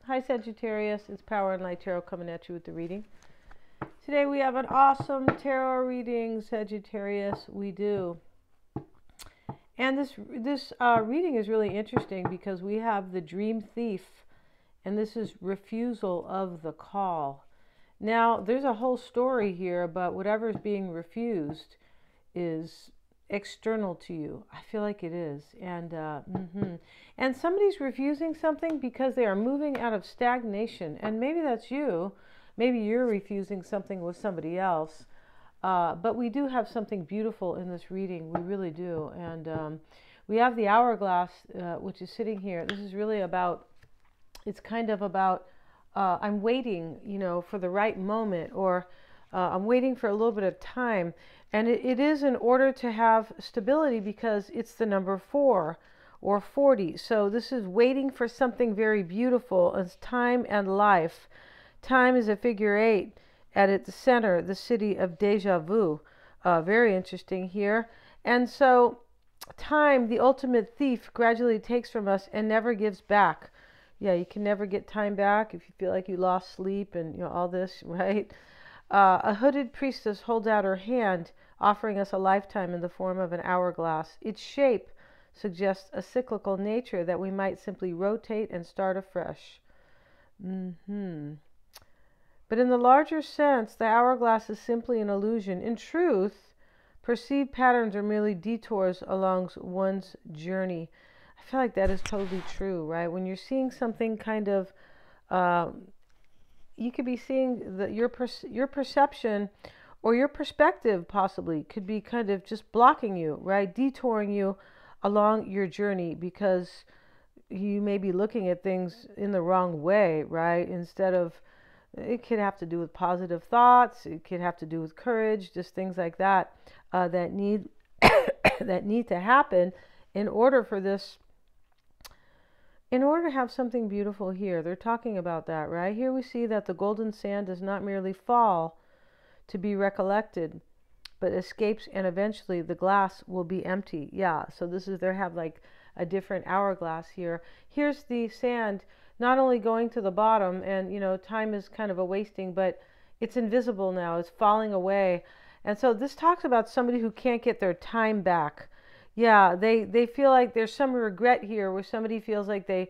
Hi Sagittarius, it's Power and Light Tarot coming at you with the reading. Today we have an awesome tarot reading, Sagittarius. We do. And this reading is really interesting because we have the Dream Thief, and this is refusal of the call. Now, there's a whole story here, but whatever is being refused is external to you. I feel like it is. And somebody's refusing something because they are moving out of stagnation. And maybe that's you. Maybe you're refusing something with somebody else. But we do have something beautiful in this reading. We really do. And we have the hourglass, which is sitting here. This is really about, it's kind of about, I'm waiting, for the right moment, or I'm waiting for a little bit of time. And it is in order to have stability because it's the number 4 or 40. So this is waiting for something very beautiful. It's time and life. Time is a figure 8 at its center, the city of deja vu. Very interesting here. And so time, the ultimate thief, gradually takes from us and never gives back. Yeah, you can never get time back if you feel like you lost sleep and all this, right? A hooded priestess holds out her hand, offering us a lifetime in the form of an hourglass. Its shape suggests a cyclical nature that we might simply rotate and start afresh. But in the larger sense, the hourglass is simply an illusion. In truth, perceived patterns are merely detours along one's journey. I feel like that is totally true, right? When you're seeing something kind of, you could be seeing your perception or your perspective possibly could be kind of just blocking you, right? Detouring you along your journey because you may be looking at things in the wrong way, right? Instead of, it could have to do with positive thoughts. It could have to do with courage, just things like that, that need that need to happen in order for this, in order to have something beautiful here. They're talking about that, right? Here we see that the golden sand does not merely fall to be recollected, but escapes, and eventually the glass will be empty. Yeah, so this is, they have like a different hourglass here. Here's the sand not only going to the bottom, and time is kind of a wasting, but it's invisible now. It's falling away. And so this talks about somebody who can't get their time back. Yeah, they feel like there's some regret here where somebody feels like they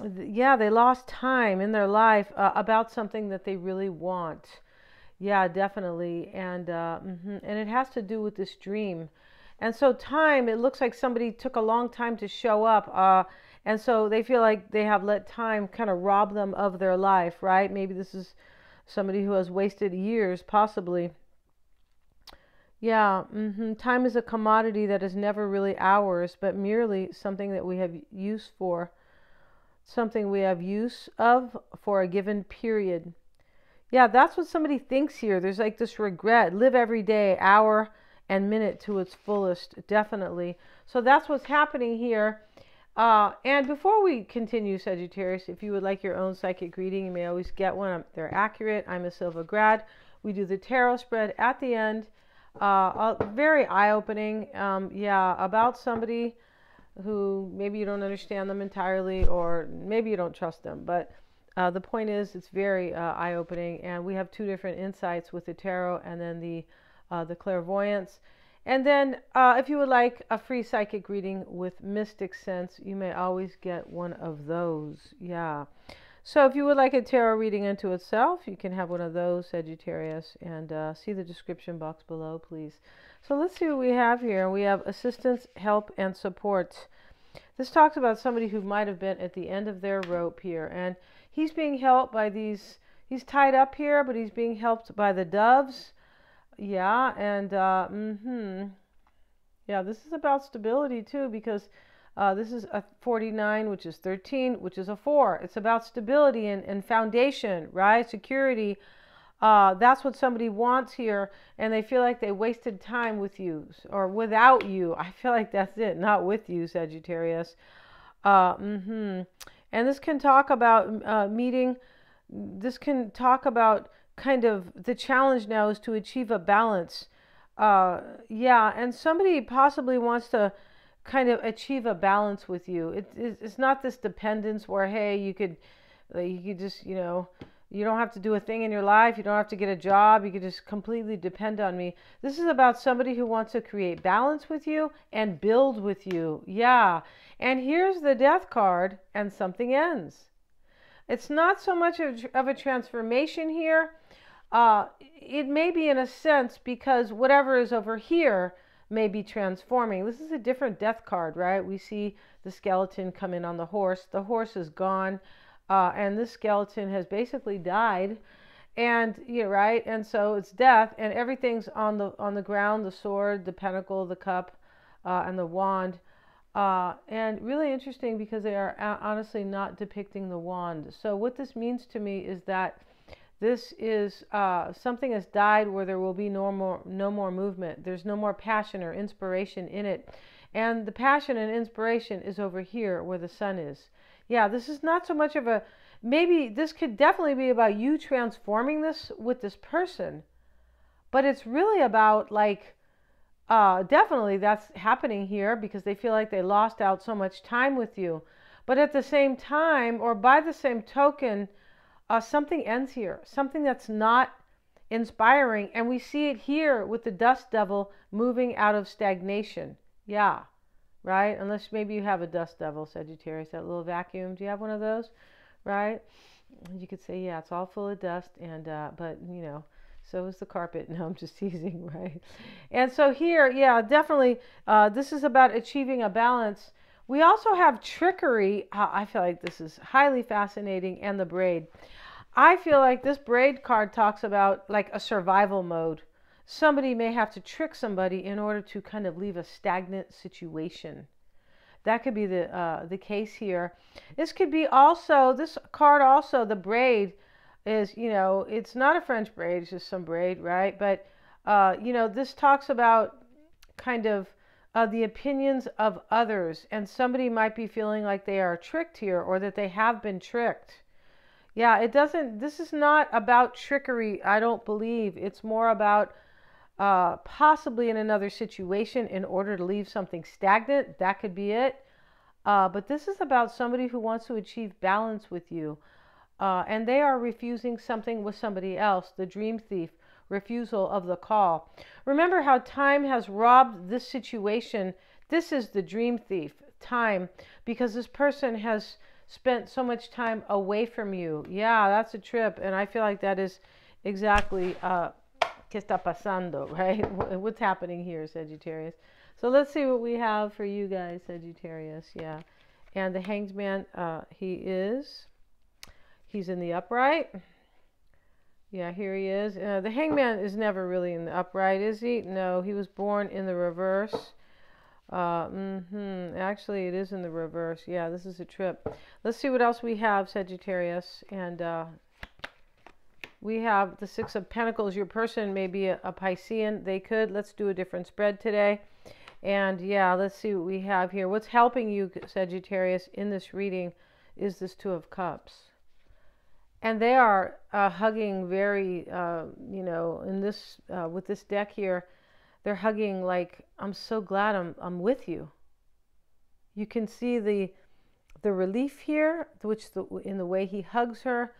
lost time in their life about something that they really want. Yeah, definitely. And it has to do with this dream. And so time, it looks like somebody took a long time to show up. And so they feel like they have let time kind of rob them of their life, right? Maybe this is somebody who has wasted years, possibly. Yeah, time is a commodity that is never really ours, but merely something that we have use for. Something we have use of for a given period. Yeah, that's what somebody thinks here. There's like this regret. Live every day, hour and minute to its fullest, definitely. So that's what's happening here. And before we continue, Sagittarius, if you would like your own psychic reading, you may always get one. They're accurate. I'm a Silva grad. We do the tarot spread at the end. Very eye-opening. About somebody who maybe you don't understand them entirely, or maybe you don't trust them. But the point is, it's very eye-opening, and we have 2 different insights with the tarot and then the clairvoyance. And then if you would like a free psychic reading with Mystic Sense, you may always get one of those. Yeah. So if you would like a tarot reading unto itself, you can have one of those, Sagittarius, and see the description box below, please. So let's see what we have here. We have assistance, help, and support. This talks about somebody who might have been at the end of their rope here, and he's being helped by these, he's tied up here, but he's being helped by the doves. Yeah, and yeah, this is about stability too, because this is a 49, which is 13, which is a 4. It's about stability and foundation, right? Security. That's what somebody wants here, and they feel like they wasted time with you or without you. I feel like that's it, not with you, Sagittarius. And this can talk about meeting. This can talk about kind of the challenge now is to achieve a balance. And somebody possibly wants to kind of achieve a balance with you. It's not this dependence where, hey, you could Like you could just, you don't have to do a thing in your life. You don't have to get a job. You could just completely depend on me. This is about somebody who wants to create balance with you and build with you. Yeah. And here's the Death card, and something ends. It's not so much of a transformation here. It may be in a sense because whatever is over here may be transforming. This is a different Death card, right? We see the skeleton come in on the horse. The horse is gone, and this skeleton has basically died. And right, and so it's death, and everything's on the ground: the sword, the pentacle, the cup, and the wand. And really interesting because they are honestly not depicting the wand. So what this means to me is that this is something has died where there will be no more movement. There's no more passion or inspiration in it. And the passion and inspiration is over here where the sun is. Yeah, this is not so much of a, maybe this could definitely be about you transforming this with this person. But it's really about like, definitely that's happening here because they feel like they lost out so much time with you. But at the same time, or by the same token, something ends here. Something that's not inspiring. And we see it here with the dust devil moving out of stagnation. Yeah, right? Unless maybe you have a dust devil, Sagittarius, that little vacuum. Do you have one of those? Right? You could say, yeah, it's all full of dust. And but, so is the carpet. No, I'm just teasing, right? And so here, yeah, definitely, this is about achieving a balance. We also have trickery. I feel like this is highly fascinating, and the braid. I feel like this braid card talks about like a survival mode. Somebody may have to trick somebody in order to kind of leave a stagnant situation. That could be the case here. This could be also, this card also, the braid is, it's not a French braid, it's just some braid, right? But, this talks about kind of the opinions of others, and somebody might be feeling like they are tricked here or that they have been tricked. Yeah, this is not about trickery, I don't believe. It's more about possibly in another situation in order to leave something stagnant. That could be it. But this is about somebody who wants to achieve balance with you. And they are refusing something with somebody else. The dream thief, refusal of the call. Remember how time has robbed this situation. This is the dream thief, time, because this person has spent so much time away from you. Yeah, that's a trip. And I feel like that is exactly ¿qué está pasando, right? What's happening here, Sagittarius? So let's see what we have for you guys, Sagittarius. Yeah. And the Hanged Man, he's in the upright. Yeah, here he is. The Hangman is never really in the upright, is he? No, he was born in the reverse. Actually, it is in the reverse. Yeah, this is a trip. Let's see what else we have, Sagittarius. And we have the Six of Pentacles. Your person may be a Piscean. They could. Let's do a different spread today. And yeah, let's see what we have here. What's helping you, Sagittarius, in this reading is this Two of Cups. And they are hugging very, in this with this deck here, they're hugging like, I'm so glad I'm with you. You can see the relief here, which in the way he hugs her,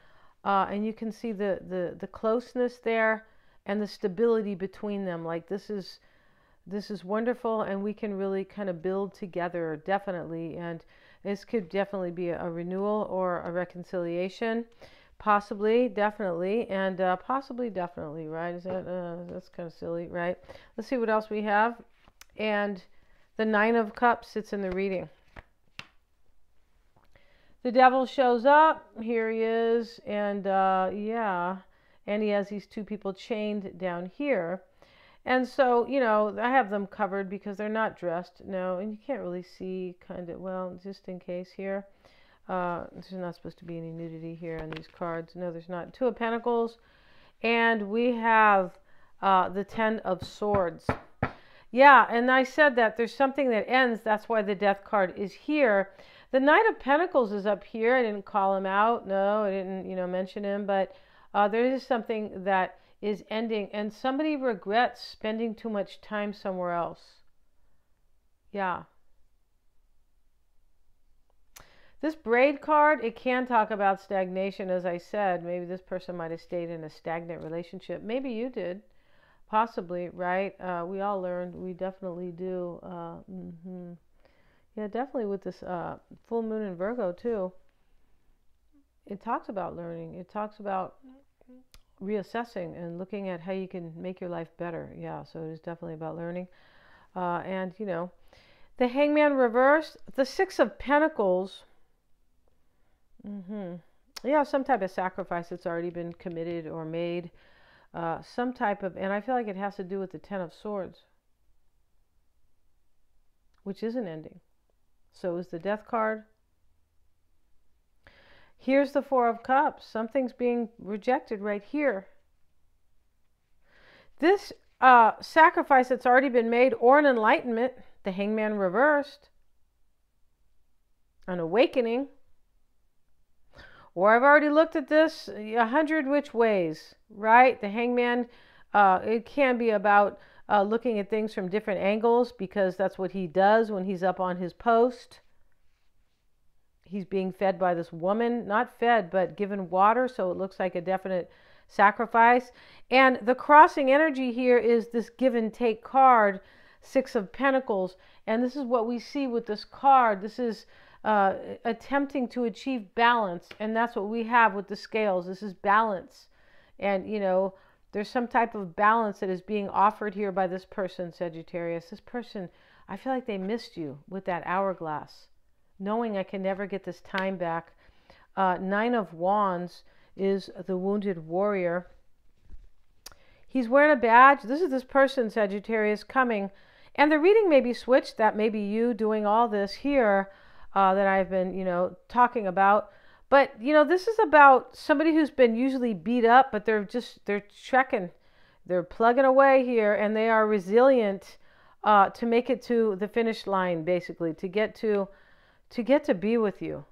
and you can see the closeness there and the stability between them. Like this is wonderful, and we can really kind of build together, definitely. And this could definitely be a renewal or a reconciliation. Possibly, definitely, and possibly, definitely, right? Is that that's kind of silly, right? Let's see what else we have. And the Nine of Cups sits in the reading. The Devil shows up. Here he is, and yeah, and he has these two people chained down here. And so, I have them covered because they're not dressed. No, and you can't really see, kind of, well, just in case here. There's not supposed to be any nudity here on these cards. No, there's not. Two of Pentacles. And we have the Ten of Swords. Yeah, and I said that there's something that ends. That's why the Death card is here. The Knight of Pentacles is up here. I didn't call him out. No, I didn't, mention him. But there is something that is ending. And somebody regrets spending too much time somewhere else. Yeah. This braid card, it can talk about stagnation, as I said. Maybe this person might have stayed in a stagnant relationship. Maybe you did. Possibly, right? We all learned. We definitely do. Yeah, definitely with this full moon in Virgo, too. It talks about learning. It talks about reassessing and looking at how you can make your life better. Yeah, so it is definitely about learning. And, you know, the Hangman reversed, the Six of Pentacles. Yeah, some type of sacrifice that's already been committed or made. Some type of, and I feel like it has to do with the Ten of Swords, which is an ending. So is the Death card. Here's the Four of Cups. Something's being rejected right here. This sacrifice that's already been made, or an enlightenment, the Hangman reversed, an awakening, or I've already looked at this 100 which ways, right? The Hangman, it can be about looking at things from different angles, because that's what he does when he's up on his post. He's being fed by this woman, not fed, but given water, so it looks like a definite sacrifice. And the crossing energy here is this give and take card, Six of Pentacles. And this is what we see with this card. This is attempting to achieve balance. And that's what we have with the scales. This is balance. And, you know, there's some type of balance that is being offered here by this person, Sagittarius. This person, I feel like they missed you with that hourglass, knowing I can never get this time back. Nine of Wands is the wounded warrior. He's wearing a badge. This is this person, Sagittarius, coming. And the reading may be switched. That may be you doing all this here that I've been, you know, talking about. But, you know, this is about somebody who's been usually beat up, but they're trekking. They're plugging away here, and they are resilient to make it to the finish line, basically, to get to be with you.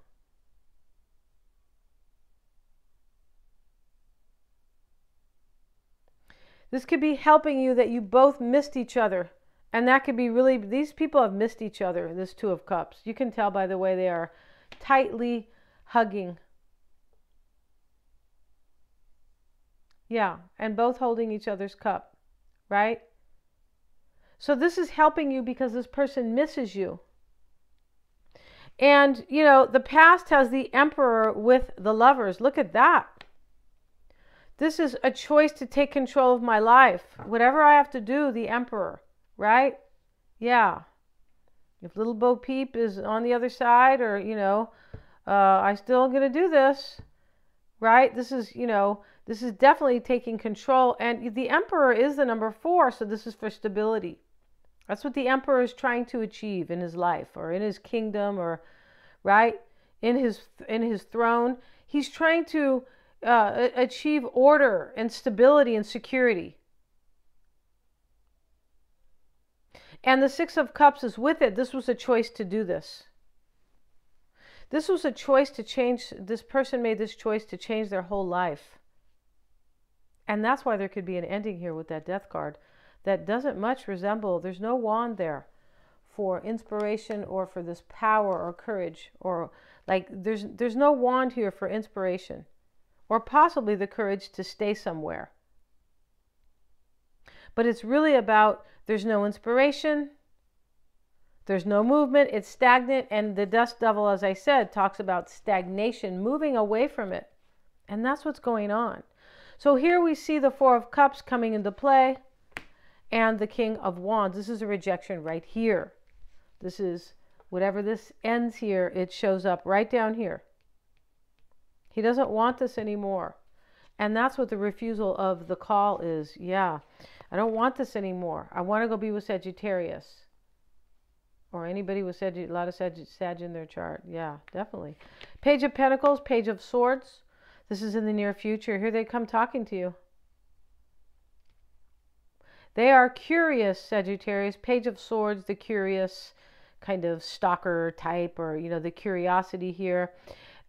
This could be helping you that you both missed each other. And that could be really, these people have missed each other, this Two of Cups. You can tell by the way they are tightly hugging. Yeah, and both holding each other's cup, right? So this is helping you because this person misses you. And, you know, the past has the Emperor with the Lovers. Look at that. This is a choice to take control of my life. Whatever I have to do, the Emperor, right? Yeah. If little Bo Peep is on the other side, or, you know, I still going to do this, right? This is, you know, this is definitely taking control. And the Emperor is the number 4, so this is for stability. That's what the Emperor is trying to achieve in his life, or in his kingdom, or, right, in his throne. He's trying to achieve order and stability and security. And the Six of Cups is with it. This was a choice to do this. This was a choice to change. This person made this choice to change their whole life. And that's why there could be an ending here with that Death card that doesn't much resemble, there's no wand there for inspiration or for this power or courage, or like there's no wand here for inspiration or possibly the courage to stay somewhere. But it's really about, there's no inspiration, there's no movement, it's stagnant, and the Dust Devil, as I said, talks about stagnation, moving away from it. And that's what's going on. So here we see the Four of Cups coming into play, and the King of Wands. This is a rejection right here. This is, whatever this ends here, it shows up right down here. He doesn't want this anymore. And that's what the refusal of the call is. Yeah, I don't want this anymore. I want to go be with Sagittarius. Or anybody with a lot of Sag in their chart. Yeah, definitely. Page of Pentacles, Page of Swords. This is in the near future. Here they come talking to you. They are curious, Sagittarius. Page of Swords, the curious kind of stalker type, or, you know, the curiosity here.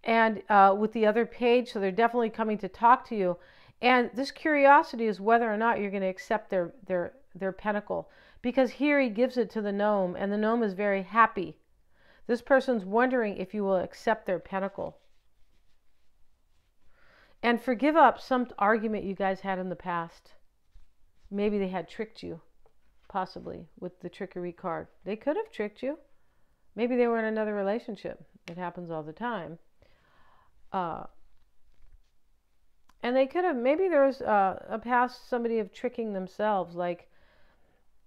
And with the other page, so they're definitely coming to talk to you. And this curiosity is whether or not you're going to accept their pentacle. Because here he gives it to the gnome, and the gnome is very happy. This person's wondering if you will accept their pentacle. And forgive up some argument you guys had in the past. Maybe they had tricked you, possibly, with the trickery card. They could have tricked you. Maybe they were in another relationship. It happens all the time. And they could have, maybe there was a past somebody of tricking themselves, like,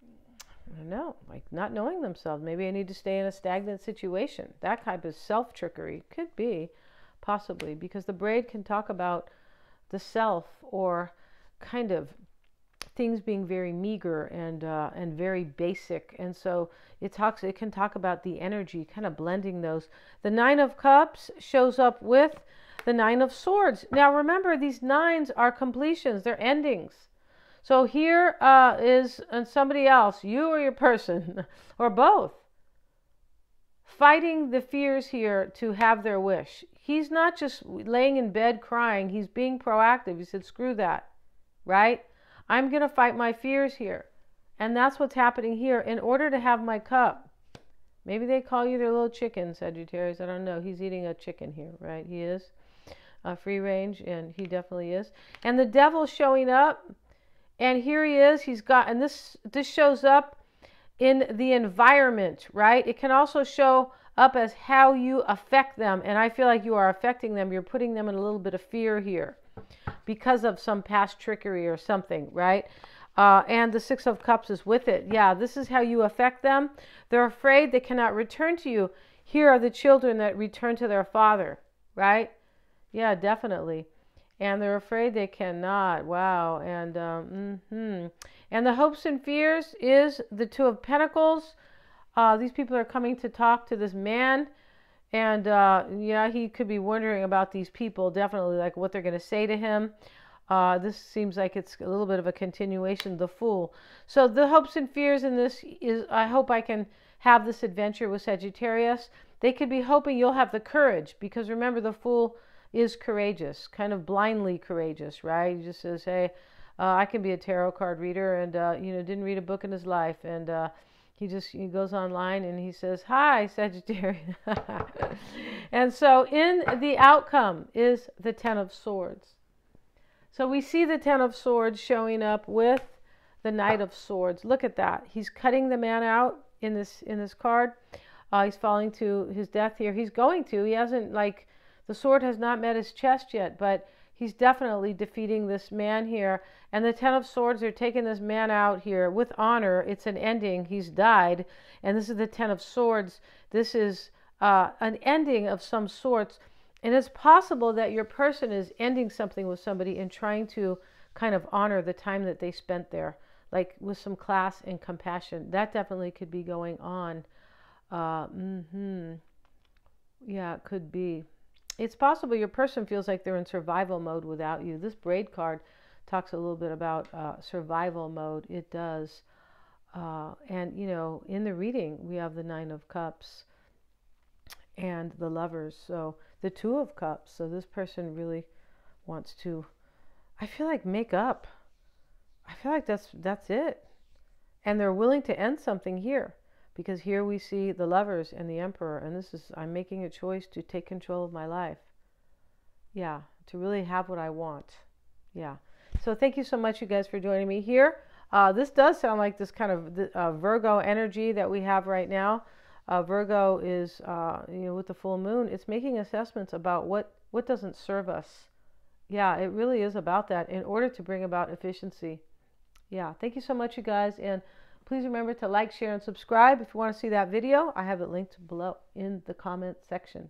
I don't know, like not knowing themselves. Maybe I need to stay in a stagnant situation. That type of self-trickery could be, possibly, because the braid can talk about the self, or kind of things being very meager and very basic. And so it can talk about the energy, kind of blending those. The Nine of Cups shows up with the Nine of Swords. Now remember, these nines are completions, they're endings. So here is somebody else, you or your person, or both, fighting the fears here to have their wish. He's not just laying in bed crying, he's being proactive. He said, screw that, right? I'm going to fight my fears here. And that's what's happening here in order to have my cup. Maybe they call you their little chicken, Sagittarius. I don't know. He's eating a chicken here, right? He is free range, and he definitely is. And the devil's showing up, and here he is. He's got, and this shows up in the environment, right? It can also show up as how you affect them. And I feel like you are affecting them. You're putting them in a little bit of fear here because of some past trickery or something, right? And the Six of Cups is with it. Yeah, this is how you affect them. They're afraid they cannot return to you. Here are the children that return to their father, right? Yeah, definitely. And they're afraid they cannot. Wow. And and the hopes and fears is the Two of Pentacles. These people are coming to talk to this man. And yeah, he could be wondering about these people, definitely, like what they're going to say to him. This seems like it's a little bit of a continuation, the Fool. So the hopes and fears in this is, I hope I can have this adventure with Sagittarius. They could be hoping you'll have the courage, because remember, the Fool is courageous, kind of blindly courageous, right? He just says, hey, I can be a tarot card reader, and didn't read a book in his life, and he goes online and he says, hi, Sagittarius. And so in the outcome is the Ten of Swords. So we see the Ten of Swords showing up with the Knight of Swords. Look at that. He's cutting the man out in this card. He's falling to his death here. He's going to. He hasn't, like, the sword has not met his chest yet, but he's definitely defeating this man here. And the Ten of Swords are taking this man out here with honor. It's an ending. He's died. And this is the Ten of Swords. This is an ending of some sorts. And it's possible that your person is ending something with somebody and trying to kind of honor the time that they spent there, like with some class and compassion. That definitely could be going on. Yeah, it could be. It's possible your person feels like they're in survival mode without you. This braid card talks a little bit about survival mode. It does. And, in the reading, we have the Nine of Cups and the Lovers. So the Two of Cups. So this person really wants to, I feel like, make up. I feel like that's it. And they're willing to end something here. Because here we see the Lovers and the Emperor. And this is, I'm making a choice to take control of my life. Yeah, to really have what I want. Yeah. So thank you so much, you guys, for joining me here. This does sound like this kind of Virgo energy that we have right now. Virgo is, with the full moon, it's making assessments about what doesn't serve us. Yeah, it really is about that in order to bring about efficiency. Yeah, thank you so much, you guys. And please remember to like, share, and subscribe. If you want to see that video, I have it linked below in the comment section.